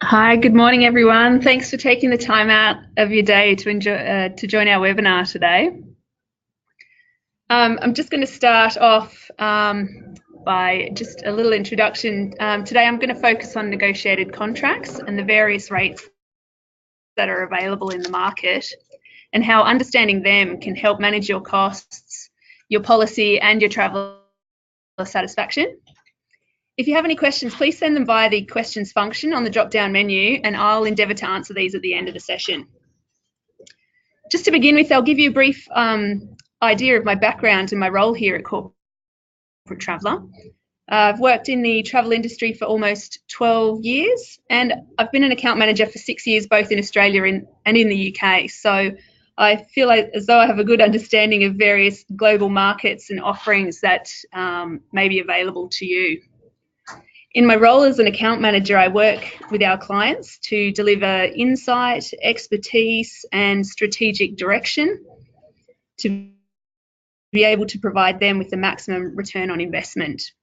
Hi, good morning, everyone. Thanks for taking the time out of your day to join our webinar today. I'm just going to start off by just a little introduction. Today I'm going to focus on negotiated contracts and the various rates that are available in the market and how understanding them can help manage your costs, your policy and your traveller satisfaction. If you have any questions, please send them via the questions function on the drop-down menu and I'll endeavour to answer these at the end of the session. Just to begin with, I'll give you a brief idea of my background and my role here at Corporate Traveller. I've worked in the travel industry for almost 12 years and I've been an account manager for 6 years, both in Australia and in the UK. So I feel as though I have a good understanding of various global markets and offerings that may be available to you. In my role as an account manager, I work with our clients to deliver insight, expertise, and strategic direction to be able to provide them with the maximum return on investment.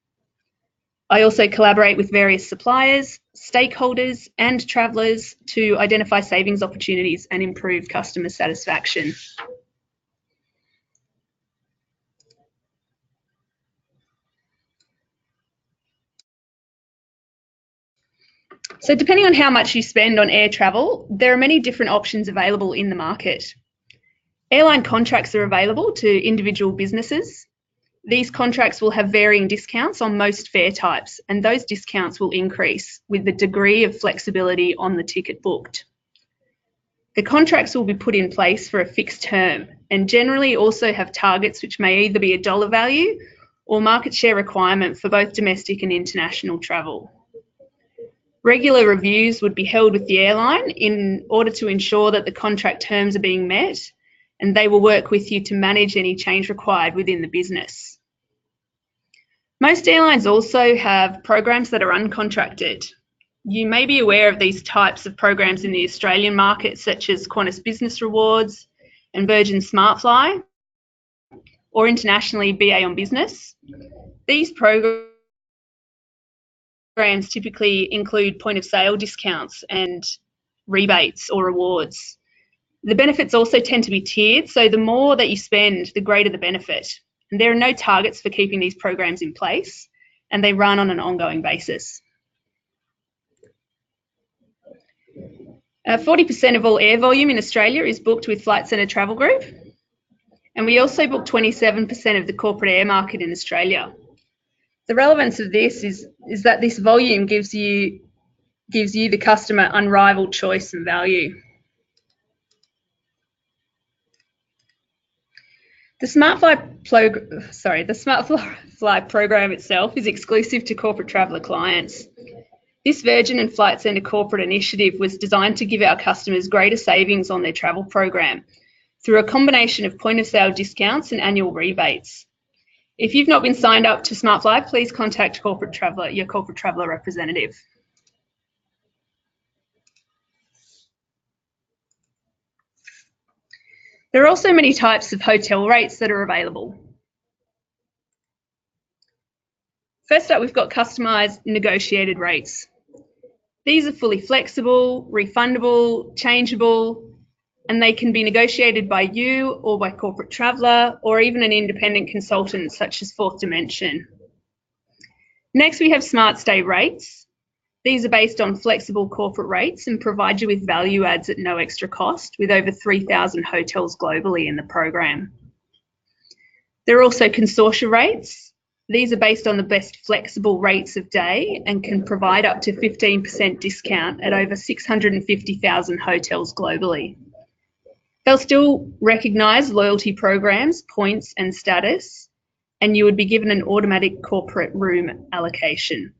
I also collaborate with various suppliers, stakeholders, and travellers to identify savings opportunities and improve customer satisfaction. So depending on how much you spend on air travel, there are many different options available in the market. Airline contracts are available to individual businesses. These contracts will have varying discounts on most fare types, and those discounts will increase with the degree of flexibility on the ticket booked. The contracts will be put in place for a fixed term and generally also have targets which may either be a dollar value or market share requirement for both domestic and international travel. Regular reviews would be held with the airline in order to ensure that the contract terms are being met, and they will work with you to manage any change required within the business. Most airlines also have programs that are uncontracted. You may be aware of these types of programs in the Australian market, such as Qantas Business Rewards and Virgin SmartFly, or internationally BA on Business. These programs typically include point of sale discounts and rebates or rewards. The benefits also tend to be tiered, so the more that you spend, the greater the benefit. And there are no targets for keeping these programs in place, and they run on an ongoing basis. 40% of all air volume in Australia is booked with Flight Centre Travel Group, and we also book 27% of the corporate air market in Australia. The relevance of this is that this volume gives you, the customer, unrivaled choice and value. The SmartFly program itself is exclusive to corporate traveller clients. This Virgin and Flight Centre corporate initiative was designed to give our customers greater savings on their travel program through a combination of point of sale discounts and annual rebates. If you've not been signed up to SmartFly, please contact your corporate traveller representative. There are also many types of hotel rates that are available. First up, we've got customised negotiated rates. These are fully flexible, refundable, changeable, and they can be negotiated by you or by Corporate Traveller or even an independent consultant such as Fourth Dimension. Next, we have Smart Stay rates. These are based on flexible corporate rates and provide you with value adds at no extra cost, with over 3,000 hotels globally in the program. There are also consortia rates. These are based on the best flexible rates of day and can provide up to 15% discount at over 650,000 hotels globally. They'll still recognise loyalty programs, points and status, and you would be given an automatic corporate room allocation.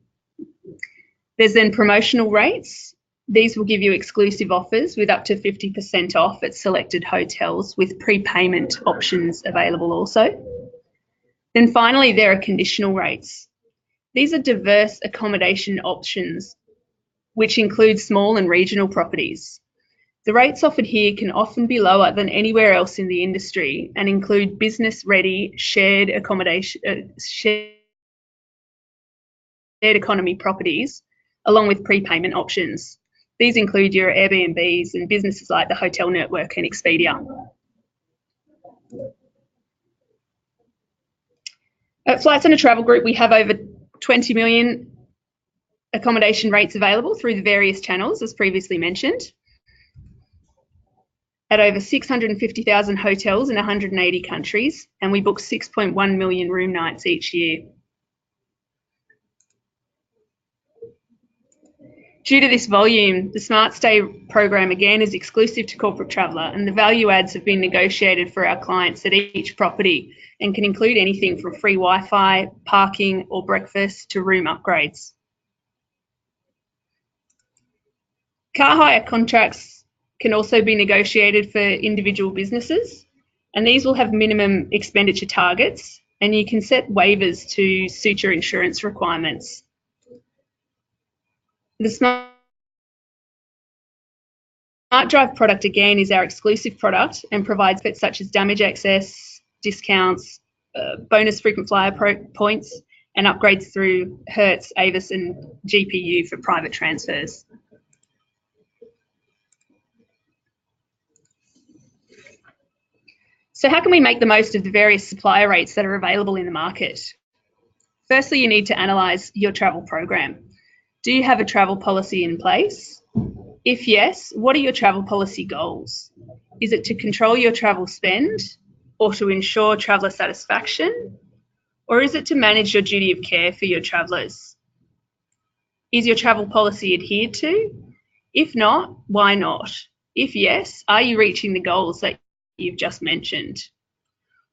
There's then promotional rates. These will give you exclusive offers with up to 50% off at selected hotels with prepayment options available also. Then finally, there are conditional rates. These are diverse accommodation options, which include small and regional properties. The rates offered here can often be lower than anywhere else in the industry and include business-ready shared accommodation, shared economy properties, along with prepayment options. These include your Airbnbs and businesses like the Hotel Network and Expedia. At Flight Centre Travel Group, we have over 20 million accommodation rates available through the various channels, as previously mentioned, at over 650,000 hotels in 180 countries, and we book 6.1 million room nights each year. Due to this volume, the Smart Stay program again is exclusive to Corporate Traveller, and the value adds have been negotiated for our clients at each property and can include anything from free Wi-Fi, parking or breakfast to room upgrades. Car hire contracts can also be negotiated for individual businesses, and these will have minimum expenditure targets, and you can set waivers to suit your insurance requirements. The Smart Drive product, again, is our exclusive product and provides benefits such as damage excess, discounts, bonus frequent flyer points, and upgrades through Hertz, Avis, and GPU for private transfers. So how can we make the most of the various supplier rates that are available in the market? Firstly, you need to analyse your travel program. Do you have a travel policy in place? If yes, what are your travel policy goals? Is it to control your travel spend or to ensure traveller satisfaction? Or is it to manage your duty of care for your travellers? Is your travel policy adhered to? If not, why not? If yes, are you reaching the goals that you've just mentioned?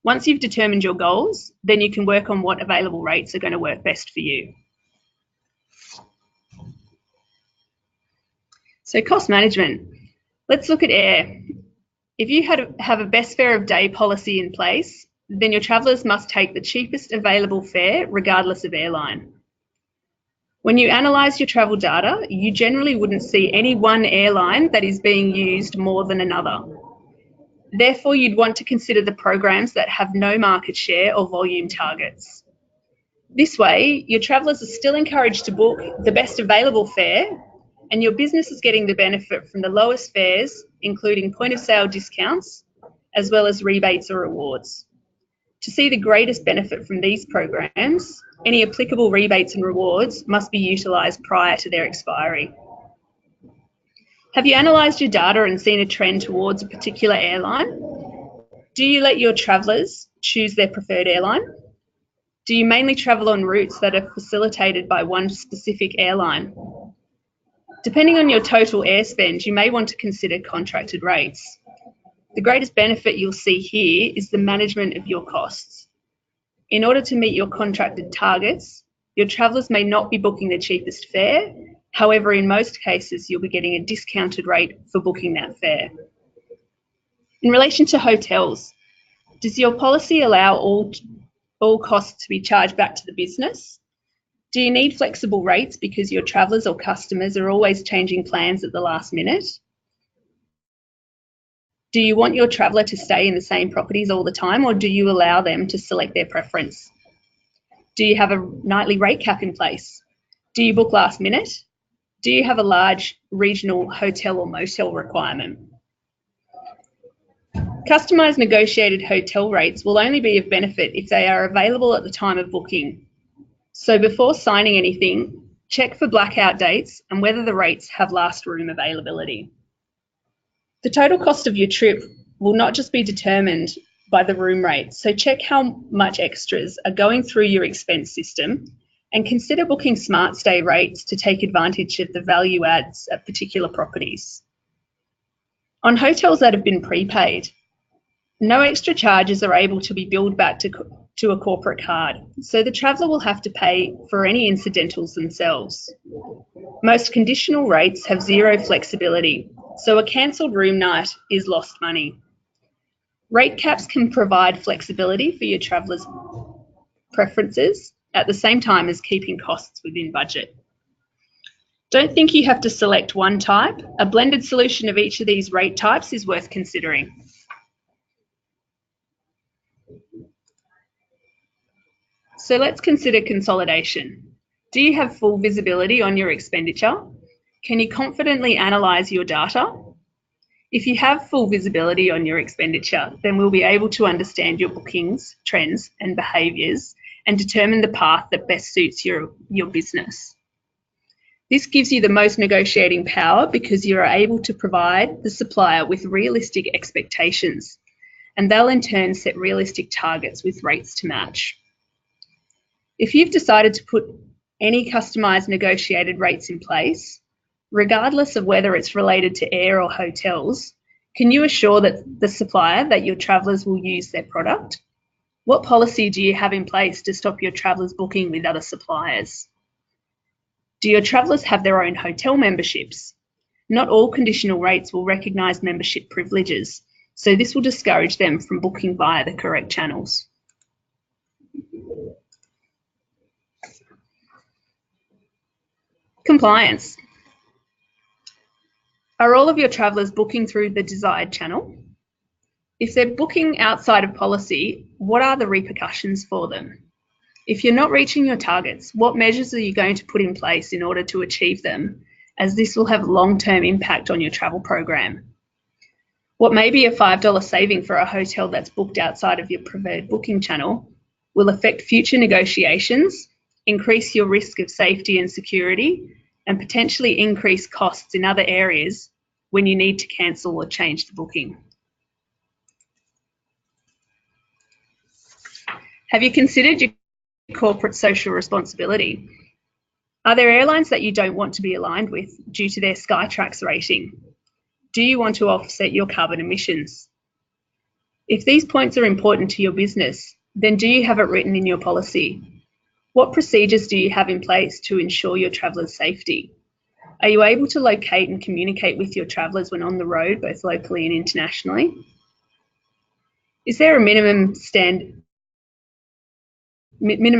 Once you've determined your goals, then you can work on what available rates are going to work best for you. So cost management. Let's look at air. If you have a best fare of day policy in place, then your travellers must take the cheapest available fare regardless of airline. When you analyse your travel data, you generally wouldn't see any one airline that is being used more than another. Therefore, you'd want to consider the programs that have no market share or volume targets. This way, your travellers are still encouraged to book the best available fare, and your business is getting the benefit from the lowest fares, including point of sale discounts, as well as rebates or rewards. To see the greatest benefit from these programs, any applicable rebates and rewards must be utilised prior to their expiry. Have you analysed your data and seen a trend towards a particular airline? Do you let your travellers choose their preferred airline? Do you mainly travel on routes that are facilitated by one specific airline? Depending on your total air spend, you may want to consider contracted rates. The greatest benefit you'll see here is the management of your costs. In order to meet your contracted targets, your travellers may not be booking the cheapest fare. However, in most cases, you'll be getting a discounted rate for booking that fare. In relation to hotels, does your policy allow all costs to be charged back to the business? Do you need flexible rates because your travellers or customers are always changing plans at the last minute? Do you want your traveller to stay in the same properties all the time, or do you allow them to select their preference? Do you have a nightly rate cap in place? Do you book last minute? Do you have a large regional hotel or motel requirement? Customised negotiated hotel rates will only be of benefit if they are available at the time of booking. So before signing anything, check for blackout dates and whether the rates have last room availability. The total cost of your trip will not just be determined by the room rate, so check how much extras are going through your expense system and consider booking Smart Stay rates to take advantage of the value adds at particular properties. On hotels that have been prepaid, no extra charges are able to be billed back to a corporate card, so the traveller will have to pay for any incidentals themselves. Most conditional rates have zero flexibility, so a cancelled room night is lost money. Rate caps can provide flexibility for your travellers' preferences at the same time as keeping costs within budget. Don't think you have to select one type. A blended solution of each of these rate types is worth considering. So let's consider consolidation. Do you have full visibility on your expenditure? Can you confidently analyse your data? If you have full visibility on your expenditure, then we'll be able to understand your bookings, trends and behaviours and determine the path that best suits your business. This gives you the most negotiating power because you are able to provide the supplier with realistic expectations, and they'll in turn set realistic targets with rates to match. If you've decided to put any customised negotiated rates in place, regardless of whether it's related to air or hotels, can you assure that the supplier that your travellers will use their product? What policy do you have in place to stop your travellers booking with other suppliers? Do your travellers have their own hotel memberships? Not all conditional rates will recognise membership privileges, so this will discourage them from booking via the correct channels. Compliance. Are all of your travellers booking through the desired channel? If they're booking outside of policy, what are the repercussions for them? If you're not reaching your targets, what measures are you going to put in place in order to achieve them, as this will have long-term impact on your travel program? What may be a $5 saving for a hotel that's booked outside of your preferred booking channel will affect future negotiations, increase your risk of safety and security, and potentially increase costs in other areas when you need to cancel or change the booking. Have you considered your corporate social responsibility? Are there airlines that you don't want to be aligned with due to their Skytrax rating? Do you want to offset your carbon emissions? If these points are important to your business, then do you have it written in your policy? What procedures do you have in place to ensure your travellers' safety? Are you able to locate and communicate with your travellers when on the road, both locally and internationally? Is there a minimum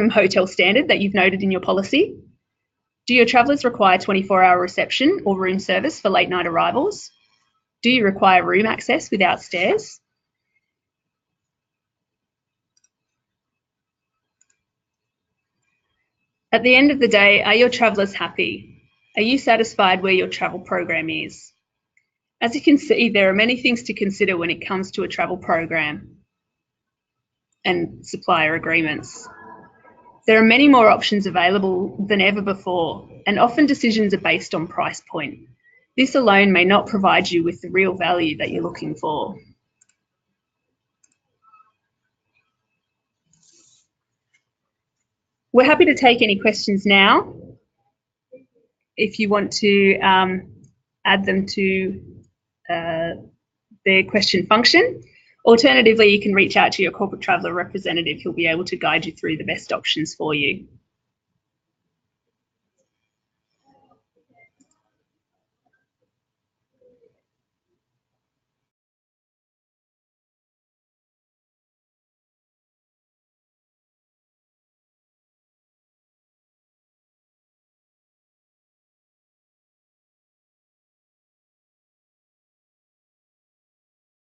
hotel standard that you've noted in your policy? Do your travellers require 24-hour reception or room service for late night arrivals? Do you require room access without stairs? At the end of the day, are your travellers happy? Are you satisfied where your travel program is? As you can see, there are many things to consider when it comes to a travel program and supplier agreements. There are many more options available than ever before, and often decisions are based on price point. This alone may not provide you with the real value that you're looking for. We're happy to take any questions now. If you want to add them to the question function. Alternatively, you can reach out to your corporate traveller representative who'll be able to guide you through the best options for you.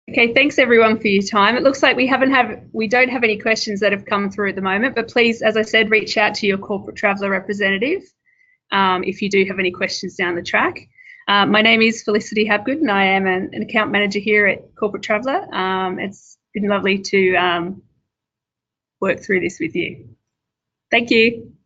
Okay, thanks everyone for your time. It looks like we don't have any questions that have come through at the moment, but please, as I said, reach out to your corporate traveller representative if you do have any questions down the track. My name is Felicity Habgood and I am an account manager here at Corporate Traveller. It's been lovely to work through this with you. Thank you.